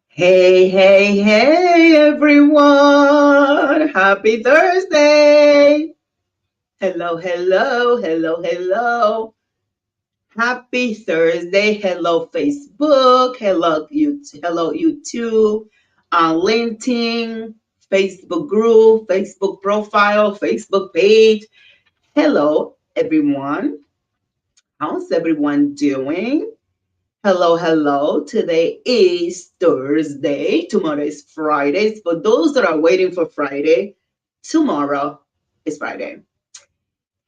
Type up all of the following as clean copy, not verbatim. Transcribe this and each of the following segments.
Hey, hey, hey, everyone. Happy Thursday. Hello, hello, hello, hello. Happy Thursday. Hello, Facebook. Hello, YouTube, LinkedIn, Facebook group, Facebook profile, Facebook page. Hello, everyone. How's everyone doing? Hello, hello. Today is Thursday. Tomorrow is Friday. For those that are waiting for Friday, tomorrow is Friday.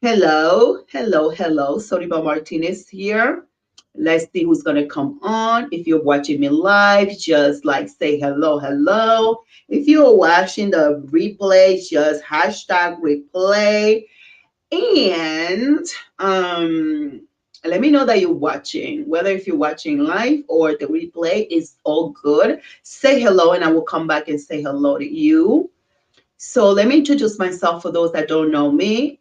Hello, hello, hello. Soriba Martinez here. Let's see who's going to come on. If you're watching me live, just like say hello, hello. If you're watching the replay, just hashtag replay. And let me know that you're watching, whether if you're watching live or the replay is all good. Say hello, and I will come back and say hello to you. So let me introduce myself for those that don't know me.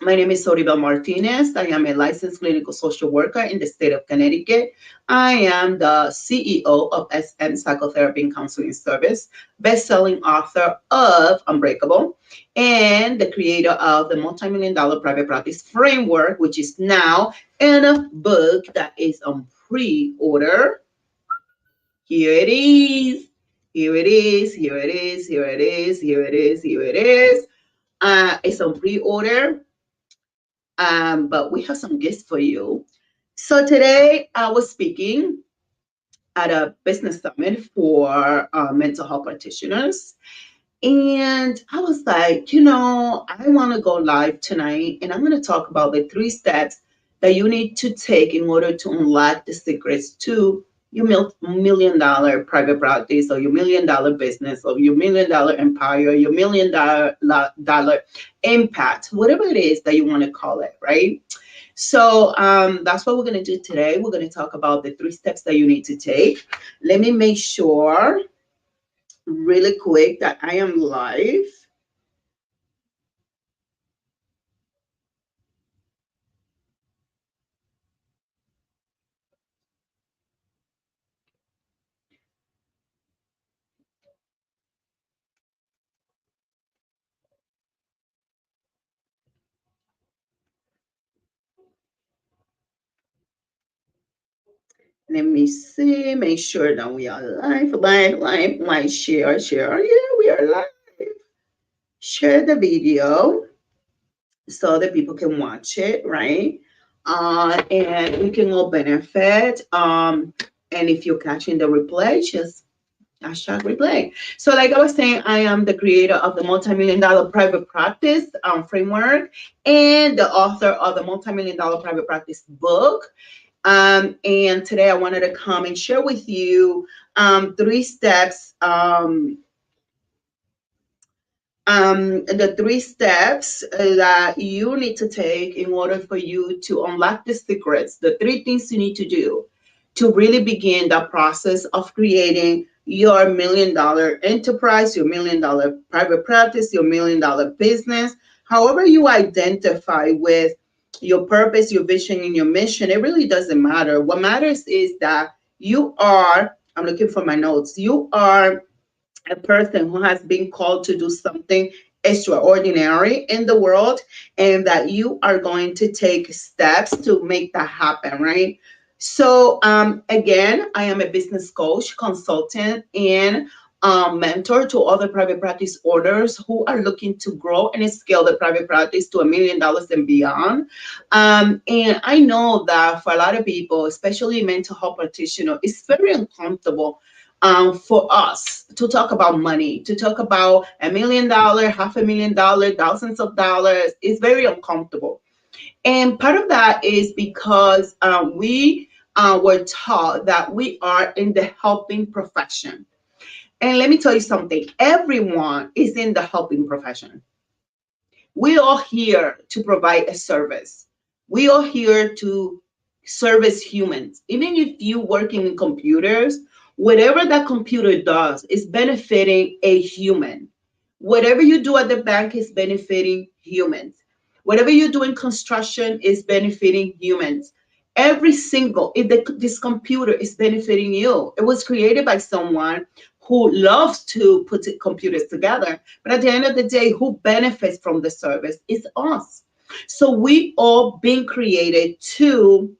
My name is Soribel Martinez. I am a licensed clinical social worker in the state of Connecticut. I am the CEO of SM Psychotherapy and Counseling Service, best-selling author of Unbreakable, and the creator of the multi-million dollar private practice framework, which is now in a book that is on pre-order. Here it is. Here it is. Here it is. Here it is. Here it is. Here it is. It's on pre-order. But we have some gifts for you. So today I was speaking at a business summit for mental health practitioners. And I was like, I want to go live tonight and I'm going to talk about the 3 steps that you need to take in order to unlock the secrets to your million dollar private practice or your million dollar business or your million dollar empire, your million dollar impact, whatever it is that you want to call it, right? So that's what we're going to do today. We're going to talk about the 3 steps that you need to take. Let me make sure really quick that I am live. Let me see, make sure that we are live, live, share. Yeah, we are live. Share the video so that people can watch it, right? And we can all benefit. And if you're catching the replay, just hashtag replay. So, like I was saying, I am the creator of the multi-million dollar private practice framework and the author of the multi-million dollar private practice book. And today I wanted to come and share with you 3 steps. The 3 steps that you need to take in order for you to unlock the secrets, the 3 things you need to do to really begin the process of creating your million dollar enterprise, your million dollar private practice, your million dollar business, however you identify with your purpose, your vision, and your mission. It really doesn't matter. What matters is that I'm looking for my notes, you are a person who has been called to do something extraordinary in the world, and that you are going to take steps to make that happen, right? So again, I am a business coach, consultant, and mentor to other private practice owners who are looking to grow and scale the private practice to $1 million and beyond. And I know that for a lot of people, especially mental health practitioners, it's very uncomfortable for us to talk about money, to talk about $1 million, $500,000, thousands of dollars. Is very uncomfortable. And part of that is because we were taught that we are in the helping profession. And let me tell you something, everyone is in the helping profession. We are here to provide a service. We are here to service humans. Even if you working in computers, whatever that computer does is benefiting a human. Whatever you do at the bank is benefiting humans. Whatever you do in construction is benefiting humans. Every single, if this computer is benefiting you, it was created by someone who loves to put computers together. But at the end of the day, who benefits from the service is us. So we all being created to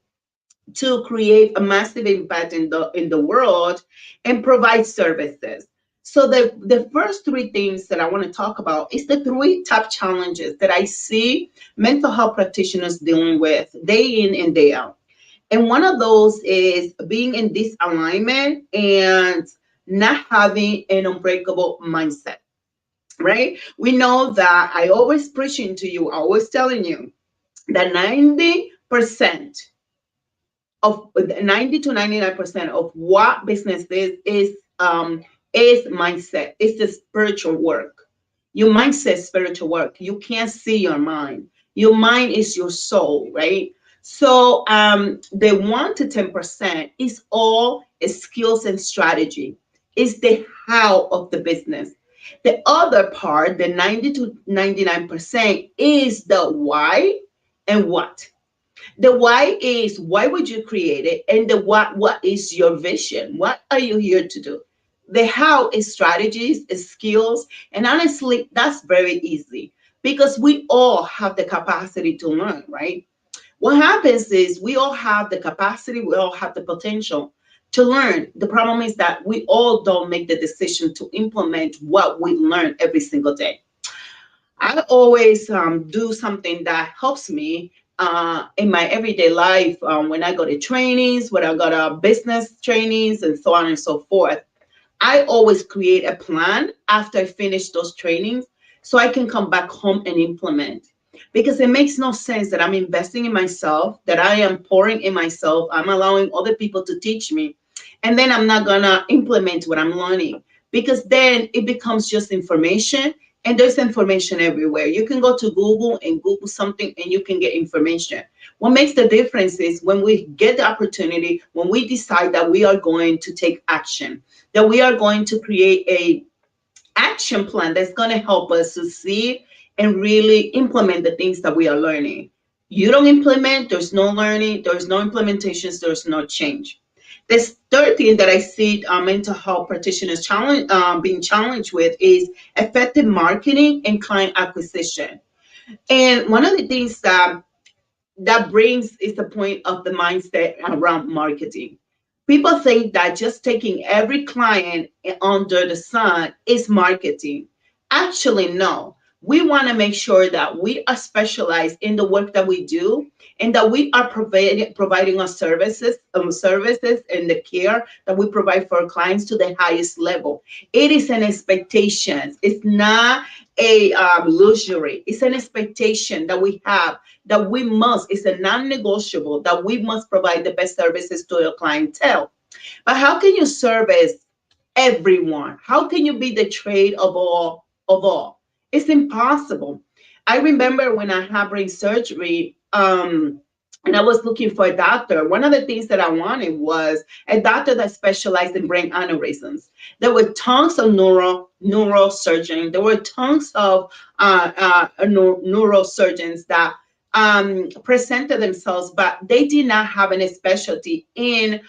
create a massive impact in the world and provide services. So the first three things that I want to talk about is the three top challenges that I see mental health practitioners dealing with day in and day out. And one of those is being in disalignment and not having an unbreakable mindset, right? We know that I always preaching to you, always telling you that 90% of 90 to 99% of what business is mindset. It's the spiritual work. Your mindset is spiritual work. You can't see your mind. Your mind is your soul, right? So the 1 to 10% is all skills and strategy. It's the how of the business. The other part, the 90 to 99%, is the why and what. The why is why would you create it, and the what is your vision? What are you here to do? The how is strategies, is skills, and honestly, that's very easy because we all have the capacity to learn, right? What happens is we all have the capacity, we all have the potential to learn. The problem is that we all don't make the decision to implement what we learn every single day. I always do something that helps me in my everyday life when I go to trainings, when I go to business trainings, and so on and so forth. I always create a plan after I finish those trainings so I can come back home and implement. Because it makes no sense that I'm investing in myself, that I am pouring in myself, I'm allowing other people to teach me, and then I'm not gonna implement what I'm learning. Because then it becomes just information, and there's information everywhere. You can go to Google and Google something and you can get information. What makes the difference is when we get the opportunity, when we decide that we are going to take action, that we are going to create a action plan that's going to help us succeed and really implement the things that we are learning. You don't implement, there's no learning, there's no implementations, there's no change. This third thing that I see mental health practitioners being challenged with is effective marketing and client acquisition. And one of the things that brings is the point of the mindset around marketing. People think that just taking every client under the sun is marketing. Actually, no. We want to make sure that we are specialized in the work that we do and that we are providing our services and the care that we provide for our clients to the highest level. It is an expectation. It's not a luxury. It's an expectation that we have that we must, it's a non-negotiable that we must provide the best services to your clientele. But how can you service everyone? How can you be the trade of all? It's impossible. I remember when I had brain surgery, and I was looking for a doctor. One of the things that I wanted was a doctor that specialized in brain aneurysms. There were tons of neurosurgeons. There were tons of neurosurgeons that presented themselves, but they did not have any specialty in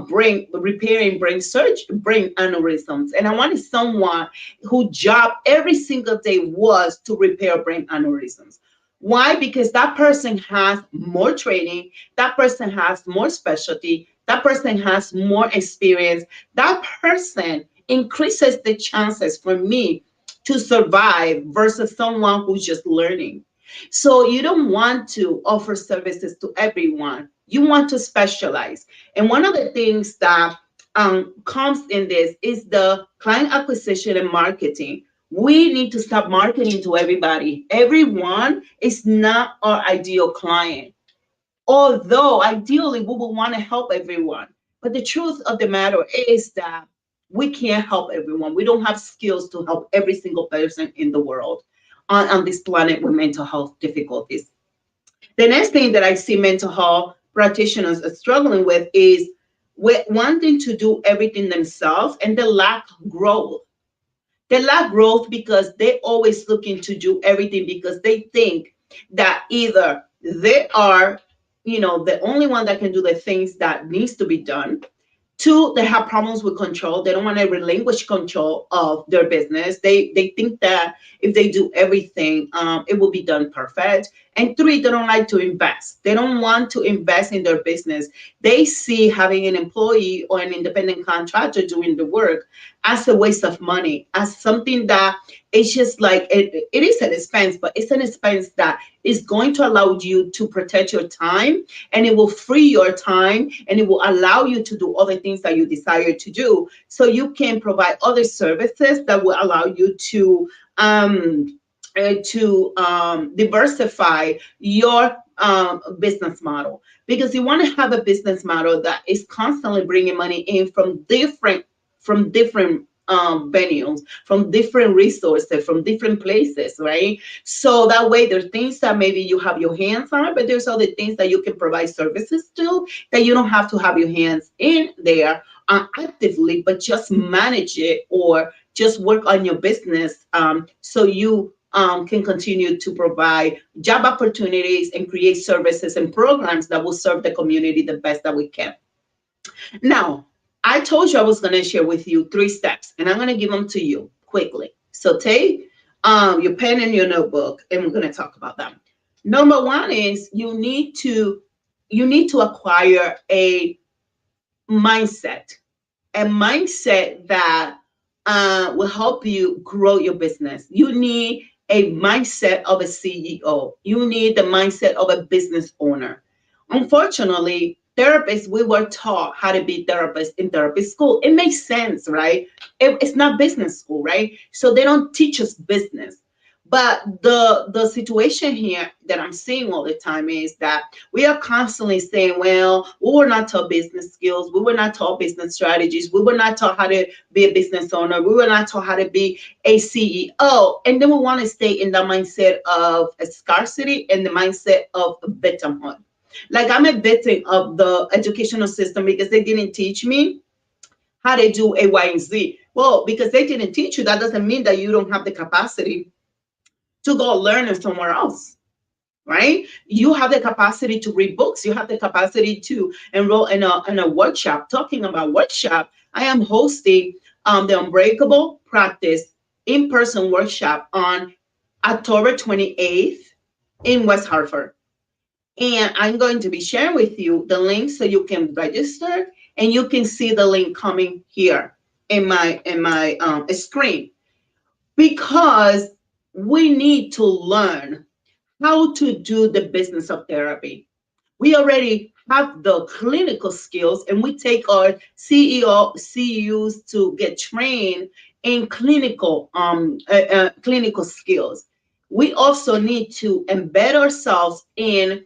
brain repairing brain aneurysms. And I wanted someone whose job every single day was to repair brain aneurysms. Why? Because that person has more training, that person has more specialty, that person has more experience, that person increases the chances for me to survive versus someone who's just learning. So you don't want to offer services to everyone. You want to specialize. And one of the things that comes in this is the client acquisition and marketing. We need to stop marketing to everybody. Everyone is not our ideal client. Although ideally we would want to help everyone. But the truth of the matter is that we can't help everyone. We don't have skills to help every single person in the world on this planet with mental health difficulties. The next thing that I see mental health practitioners are struggling with is with wanting to do everything themselves and the lack of growth. They lack growth because they're always looking to do everything because they think that either they are the only one that can do the things that needs to be done. Two, they have problems with control. They don't want to relinquish control of their business. They think that if they do everything, it will be done perfect. And three, they don't like to invest. They don't want to invest in their business. They see having an employee or an independent contractor doing the work as a waste of money, as something that it's just like it is an expense, but it's an expense that is going to allow you to protect your time, and it will free your time, and it will allow you to do other things that you desire to do, so you can provide other services that will allow you to diversify your business model, because you want to have a business model that is constantly bringing money in from different venues, from different resources, from different places, right? So that way, there's things that maybe you have your hands on, but there's other things that you can provide services to that you don't have to have your hands in there actively, but just manage it or just work on your business, so you can continue to provide job opportunities and create services and programs that will serve the community the best that we can. Now, I told you I was going to share with you 3 steps, and I'm going to give them to you quickly. So take your pen and your notebook, and we're going to talk about them. Number one is you need to acquire mindset, a mindset that will help you grow your business. You need a mindset of a CEO. You need the mindset of a business owner. Unfortunately, therapists, we were taught how to be therapists in therapy school. It makes sense, right? It's not business school, right? So they don't teach us business. But the situation here that I'm seeing all the time is that we are constantly saying, well, we were not taught business skills. We were not taught business strategies. We were not taught how to be a business owner. We were not taught how to be a CEO. And then we want to stay in the mindset of a scarcity and the mindset of victimhood. Like, I'm a victim of the educational system because they didn't teach me how to do A, Y, and Z. Well, because they didn't teach you, that doesn't mean that you don't have the capacity to go learn it somewhere else, right? You have the capacity to read books. You have the capacity to enroll in a workshop. Talking about workshop, I am hosting the Unbreakable Practice in-person workshop on October 28th in West Hartford. And I'm going to be sharing with you the link so you can register, and you can see the link coming here in my screen, because we need to learn how to do the business of therapy. We already have the clinical skills, and we take our CEUs to get trained in clinical skills. We also need to embed ourselves in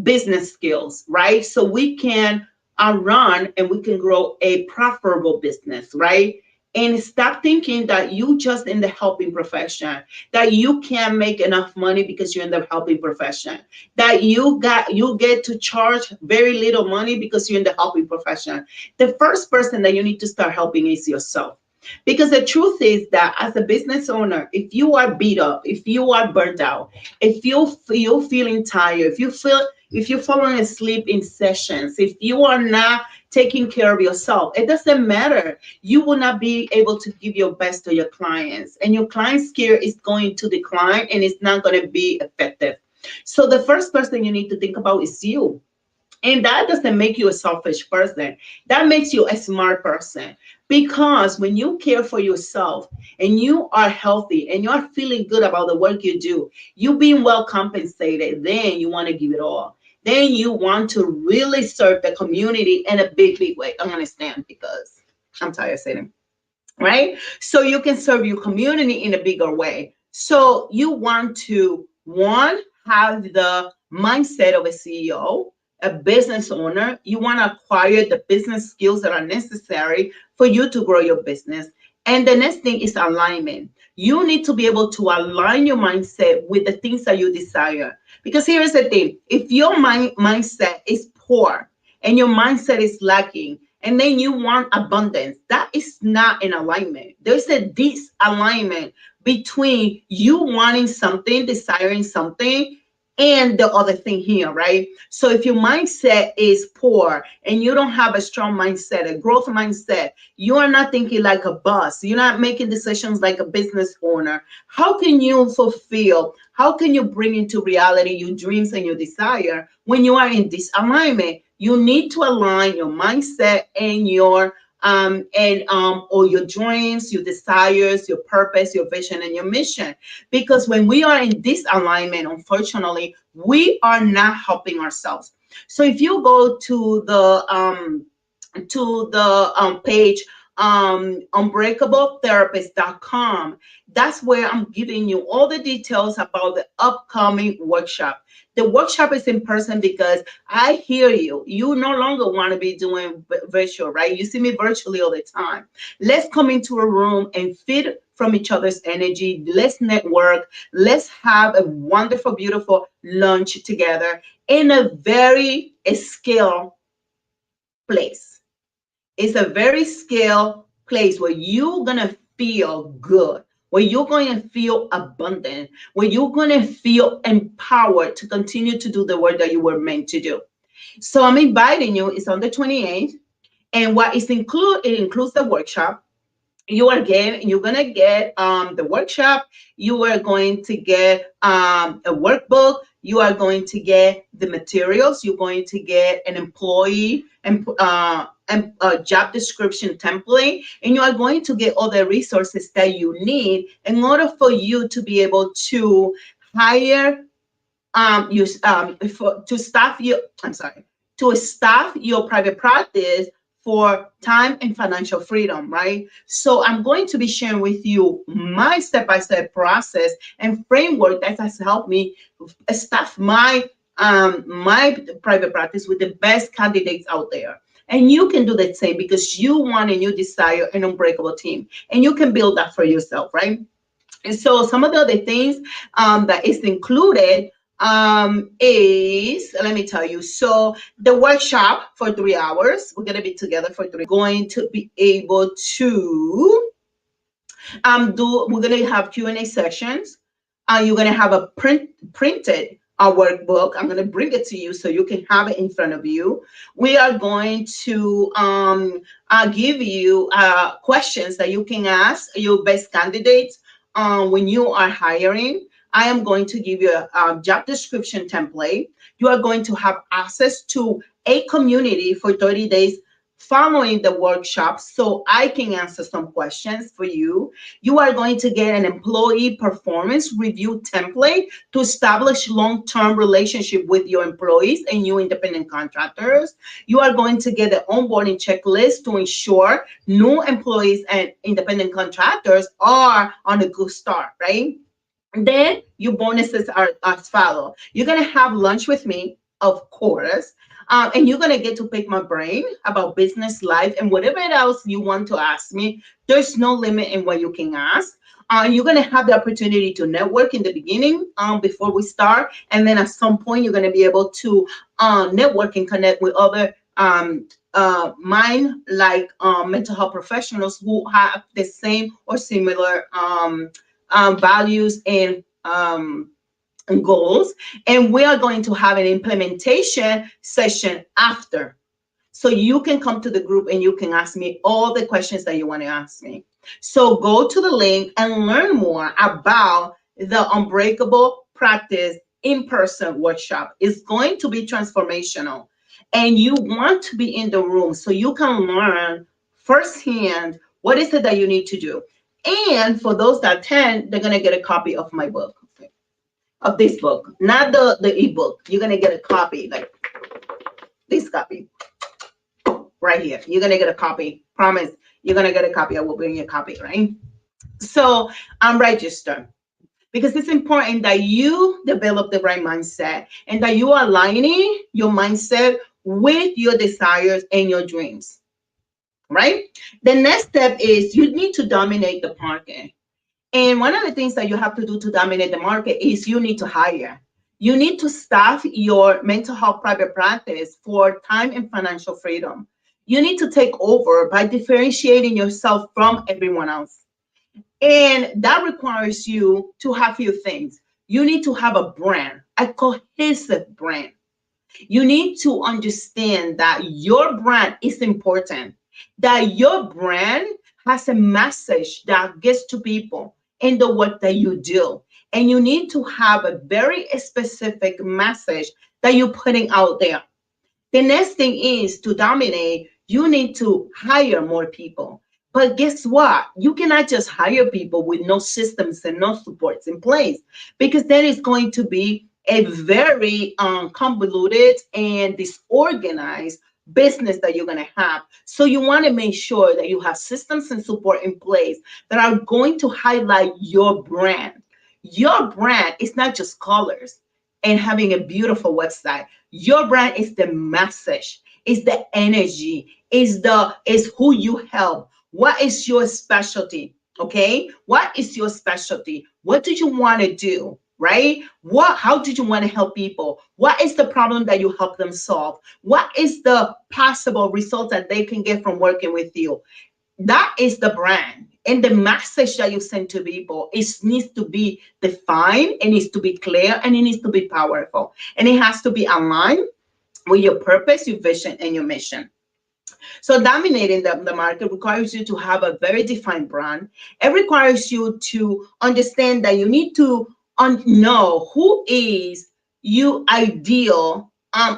business skills, right? So we can run and we can grow a profitable business, right? And stop thinking that you just in the helping profession, that you can't make enough money because you're in the helping profession, that you get to charge very little money because you're in the helping profession. The first person that you need to start helping is yourself. Because the truth is that as a business owner, if you are beat up, if you are burnt out, if you're feeling tired, if you're falling asleep in sessions, if you are not taking care of yourself, it doesn't matter. You will not be able to give your best to your clients, and your client's care is going to decline, and it's not going to be effective. So the first person you need to think about is you. And that doesn't make you a selfish person. That makes you a smart person. Because when you care for yourself and you are healthy and you're feeling good about the work you do, you being well compensated, then you want to give it all. Then you want to really serve the community in a big, big way. I'm going to stand because I'm tired sitting, right? So you can serve your community in a bigger way. So you want to, one, have the mindset of a CEO, a business owner. You want to acquire the business skills that are necessary for you to grow your business. And the next thing is alignment. You need to be able to align your mindset with the things that you desire. Because here's the thing, if your mindset is poor and your mindset is lacking, and then you want abundance, that is not in alignment. There's a disalignment between you wanting something, desiring something, And the other thing here, right? So if your mindset is poor and you don't have a strong mindset, a growth mindset, you are not thinking like a boss, you're not making decisions like a business owner, how can you fulfill, how can you bring into reality your dreams and your desire when you are in disalignment? You need to align your mindset and your or your dreams, your desires, your purpose, your vision, and your mission. Because when we are in disalignment, unfortunately, we are not helping ourselves. So if you go to the page unbreakabletherapist.com, that's where I'm giving you all the details about the upcoming workshop. The workshop is in person because I hear you. You no longer want to be doing virtual, right? You see me virtually all the time. Let's come into a room and feed from each other's energy. Let's network. Let's have a wonderful, beautiful lunch together in a very scale place. It's a very scale place where you're going to feel good, where you're going to feel abundant, where you're going to feel empowered to continue to do the work that you were meant to do. So I'm inviting you. It's on the 28th. And what is it includes the workshop. You're gonna get the workshop. You are going to get a workbook. You are going to get the materials. You're going to get an employee and a job description template, and you are going to get all the resources that you need in order for you to be able to hire you to staff you. I'm sorry, to staff your private practice for time and financial freedom, right? So I'm going to be sharing with you my step-by-step process and framework that has helped me staff my private practice with the best candidates out there. And you can do the same because you want and you desire an unbreakable team, and you can build that for yourself, right? And so some of the other things that is included is, let me tell you, so the workshop for 3 hours, we're going to be together for 3, going to be able to we're going to have Q&A sessions. You're going to have a printed workbook. I'm going to bring it to you so you can have it in front of you. We are going to give you questions that you can ask your best candidates when you are hiring. I am going to give you a job description template. You are going to have access to a community for 30 days following the workshop so I can answer some questions for you. You are going to get an employee performance review template to establish long-term relationship with your employees and your independent contractors. You are going to get an onboarding checklist to ensure new employees and independent contractors are on a good start, right? Then your bonuses are as follow. You're gonna have lunch with me, of course, and you're gonna get to pick my brain about business, life, and whatever else you want to ask me. There's no limit in what you can ask. You're gonna have the opportunity to network in the beginning before we start, and then at some point you're gonna be able to network and connect with other mind like mental health professionals who have the same or similar values and goals. And we are going to have an implementation session after. So you can come to the group and you can ask me all the questions that you want to ask me. So go to the link and learn more about the Unbreakable Practice in-person workshop. It's going to be transformational. And you want to be in the room so you can learn firsthand what is it that you need to do. And for those that attend, they're going to get a copy of my book, of this book, not the ebook. You're going to get a copy, like this copy right here. You're going to get a copy. Promise. You're going to get a copy. I will bring you a copy, right? So I'm registered because it's important that you develop the right mindset and that you are aligning your mindset with your desires and your dreams, right? The next step is you need to dominate the market. And one of the things that you have to do to dominate the market is you need to hire. You need to staff your mental health private practice for time and financial freedom. You need to take over by differentiating yourself from everyone else. And that requires you to have few things. You need to have a brand, a cohesive brand. You need to understand that your brand is important, that your brand has a message that gets to people in the work that you do. And you need to have a very specific message that you're putting out there. The next thing is to dominate, you need to hire more people. But guess what? You cannot just hire people with no systems and no supports in place, because then it's going to be a very convoluted and disorganized business that you're going to have. So you want to make sure that you have systems and support in place that are going to highlight your brand. Your brand is not just colors and having a beautiful website. Your brand is the message, is the energy, is who you help. What is your specialty? Okay, what is your specialty? What do you want to do? Right? How do you want to help people? What is the problem that you help them solve? What is the possible result that they can get from working with you? That is the brand. And the message that you send to people, it needs to be defined, it needs to be clear, and it needs to be powerful. And it has to be aligned with your purpose, your vision, and your mission. So dominating the market requires you to have a very defined brand. It requires you to understand that you need to know who is your ideal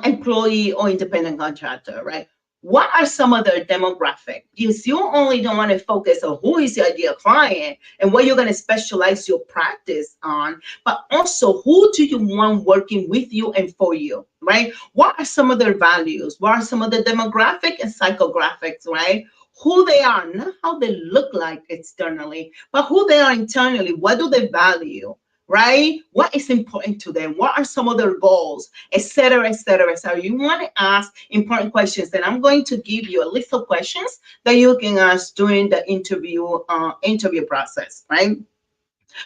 employee or independent contractor, right? What are some of their demographic? Because you only don't want to focus on who is your ideal client and what you're going to specialize your practice on, but also who do you want working with you and for you, right? What are some of their values? What are some of the demographic and psychographics, right? Who they are, not how they look like externally, but who they are internally. What do they value? Right? What is important to them? What are some of their goals, etc., etc. So you want to ask important questions, and I'm going to give you a list of questions that you can ask during the interview process, right?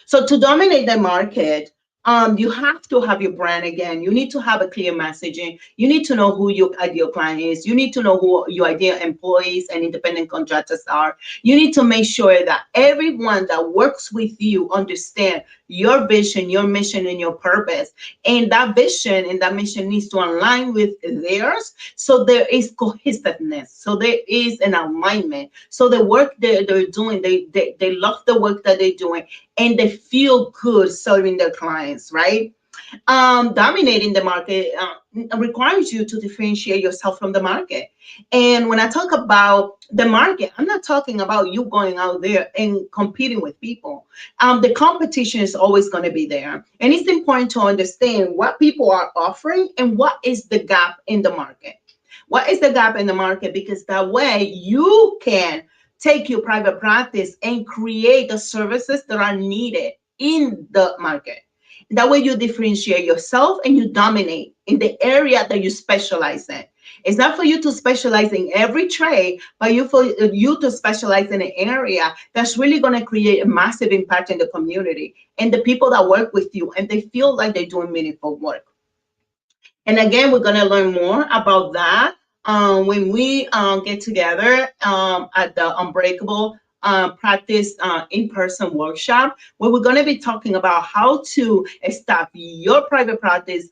So to dominate the market, you have to have your brand again. You need to have a clear messaging. You need to know who your ideal client is. You need to know who your ideal employees and independent contractors are. You need to make sure that everyone that works with you understand your vision, your mission, and your purpose. And that vision and that mission needs to align with theirs. So there is cohesiveness. So there is an alignment. So the work they're doing, they love the work that they're doing, and they feel good serving their clients, right? Dominating the market requires you to differentiate yourself from the market. And when I talk about the market, I'm not talking about you going out there and competing with people. The competition is always going to be there. And it's important to understand what people are offering and what is the gap in the market. What is the gap in the market? Because that way you can take your private practice and create the services that are needed in the market. That way you differentiate yourself and you dominate in the area that you specialize in. It's not for you to specialize in every trade, but for you to specialize in an area that's really going to create a massive impact in the community and the people that work with you, and they feel like they're doing meaningful work. And again, we're going to learn more about that when we get together at the Unbreakable Practice in-person workshop, where we're going to be talking about how to establish your private practice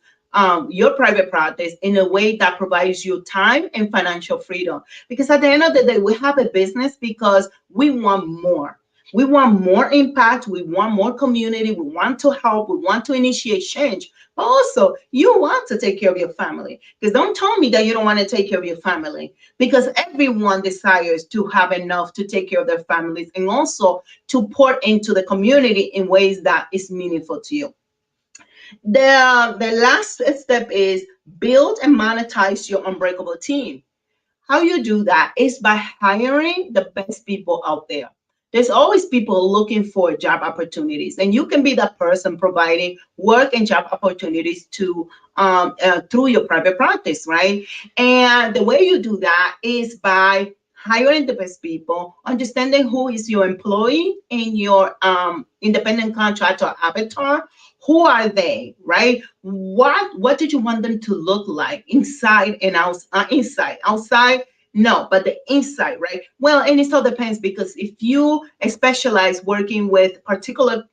in a way that provides you time and financial freedom. Because at the end of the day, we have a business because we want more. We want more impact. We want more community. We want to help. We want to initiate change. But also, you want to take care of your family. Because don't tell me that you don't want to take care of your family. Because everyone desires to have enough to take care of their families and also to pour into the community in ways that is meaningful to you. The last step is build and monetize your unbreakable team. How you do that is by hiring the best people out there. There's always people looking for job opportunities, and you can be that person providing work and job opportunities to through your private practice, right? And the way you do that is by hiring the best people, understanding who is your employee and your independent contractor avatar. Who are they, right? What did you want them to look like inside and outside, no, but the inside, right? Well, and it all depends, because if you specialize working with particular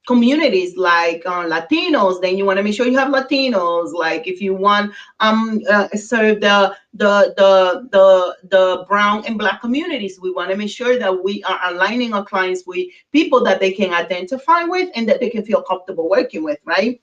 communities like Latinos, then you want to make sure you have Latinos. Like if you want serve the brown and black communities, we want to make sure that we are aligning our clients with people that they can identify with and that they can feel comfortable working with, right?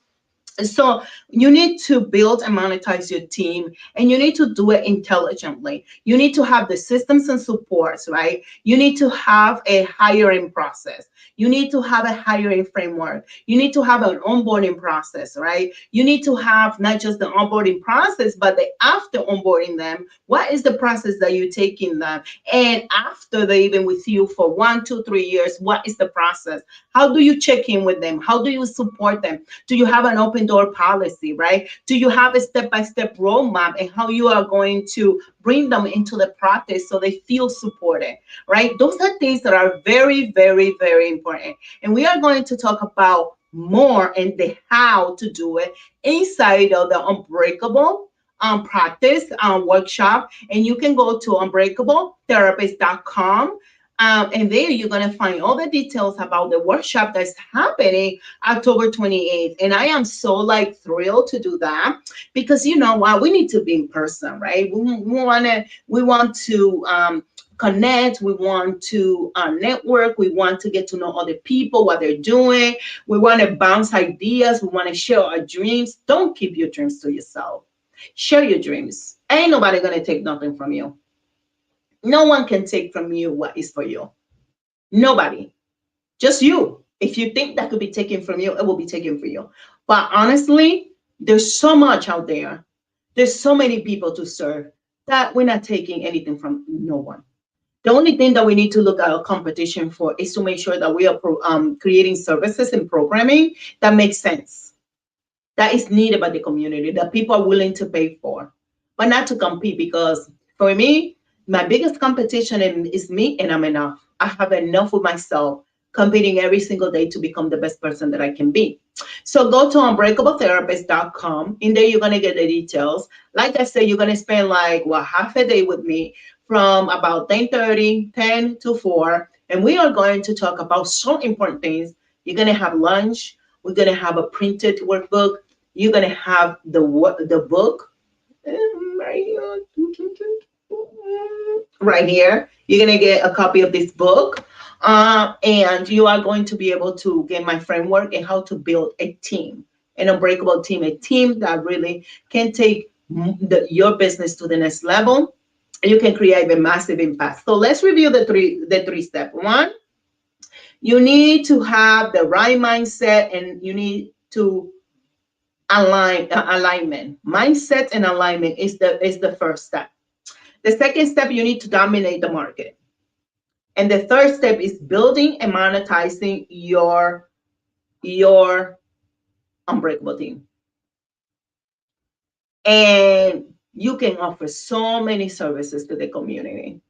So you need to build and monetize your team, and you need to do it intelligently. You need to have the systems and supports, right? You need to have a hiring process. You need to have a hiring framework. You need to have an onboarding process, right? You need to have not just the onboarding process, but the after onboarding them. What is the process that you're taking them? And after they even with you for 1, 2, 3 years, what is the process? How do you check in with them? How do you support them? Do you have an open door policy, right? Do you have a step-by-step roadmap and how you are going to bring them into the practice so they feel supported, right? Those are things that are very, very, very important. And we are going to talk about more and the how to do it inside of the Unbreakable practice workshop. And you can go to unbreakabletherapist.com. And there you're going to find all the details about the workshop that's happening October 28th. And I am so like thrilled to do that because you know what, we need to be in person, right? We want to connect. We want to network. We want to get to know other people, what they're doing. We want to bounce ideas. We want to share our dreams. Don't keep your dreams to yourself. Share your dreams. Ain't nobody going to take nothing from you. No one can take from you what is for you. Nobody. Just you. If you think that could be taken from you, it will be taken for you. But honestly, there's so much out there. There's so many people to serve that we're not taking anything from no one. The only thing that we need to look at our competition for is to make sure that we are creating services and programming that makes sense, that is needed by the community, that people are willing to pay for, but not to compete. Because for me, my biggest competition is me, and I'm enough. I have enough with myself, competing every single day to become the best person that I can be. So go to unbreakabletherapist.com. In there, you're going to get the details. Like I said, you're going to spend like, well, half a day with me from about 10:30, 10 to 4. And we are going to talk about so important things. You're going to have lunch. We're going to have a printed workbook. You're gonna have the book right here. Right here. You're gonna get a copy of this book, and you are going to be able to get my framework and how to build a team, an unbreakable team, a team that really can take your business to the next level. And you can create a massive impact. So let's review the three steps. One, you need to have the right mindset, and you need to alignment. Mindset and alignment is the first step. The second step, you need to dominate the market. And the third step is building and monetizing your unbreakable team. And you can offer so many services to the community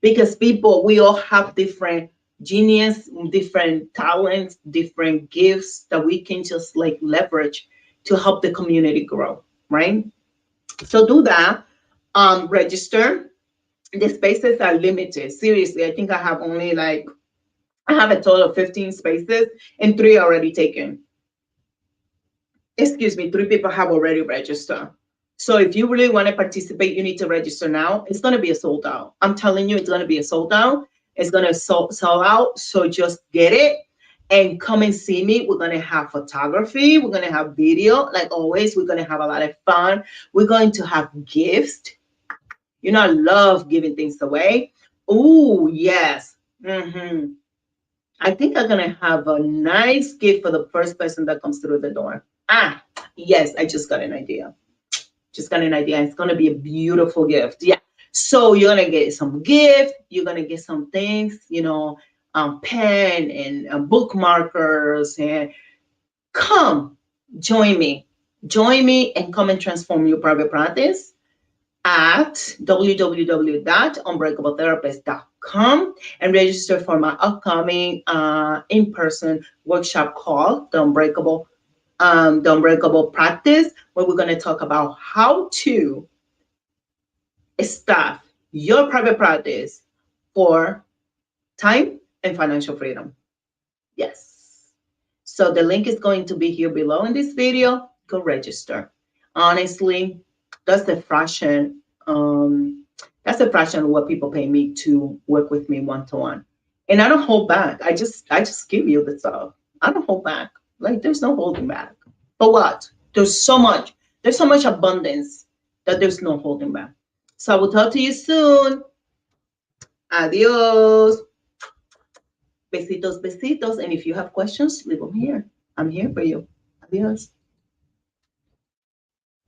because we all have different genius, different talents, different gifts that we can just like leverage to help the community grow, right? So do that. Register. The spaces are limited. Seriously, I think I have a total of 15 spaces and 3 already taken. Excuse me, 3 people have already registered. So if you really want to participate, you need to register now. It's going to be a sold out. I'm telling you, it's going to be a sold out. It's going to sell out. So just get it and come and see me. We're going to have photography. We're going to have video. Like always, we're going to have a lot of fun. We're going to have gifts. You know, I love giving things away. Oh, yes. I think I'm going to have a nice gift for the first person that comes through the door. Yes, I just got an idea. It's going to be a beautiful gift. Yeah. So you're going to get some gift. You're going to get some things, pen and bookmarkers. And come, join me. Join me and come and transform your private practice at www.unbreakabletherapist.com and register for my upcoming in-person workshop called the Unbreakable Practice, where we're going to talk about how to staff your private practice for time and financial freedom. Yes. So the link is going to be here below in this video. Go register. Honestly, that's the fraction. That's a fraction of what people pay me to work with me one to one. And I don't hold back. I just give you the stuff. I don't hold back. Like there's no holding back. But what? There's so much. There's so much abundance that there's no holding back. So I will talk to you soon. Adios. Besitos, besitos. And if you have questions, leave them here. I'm here for you. Adios.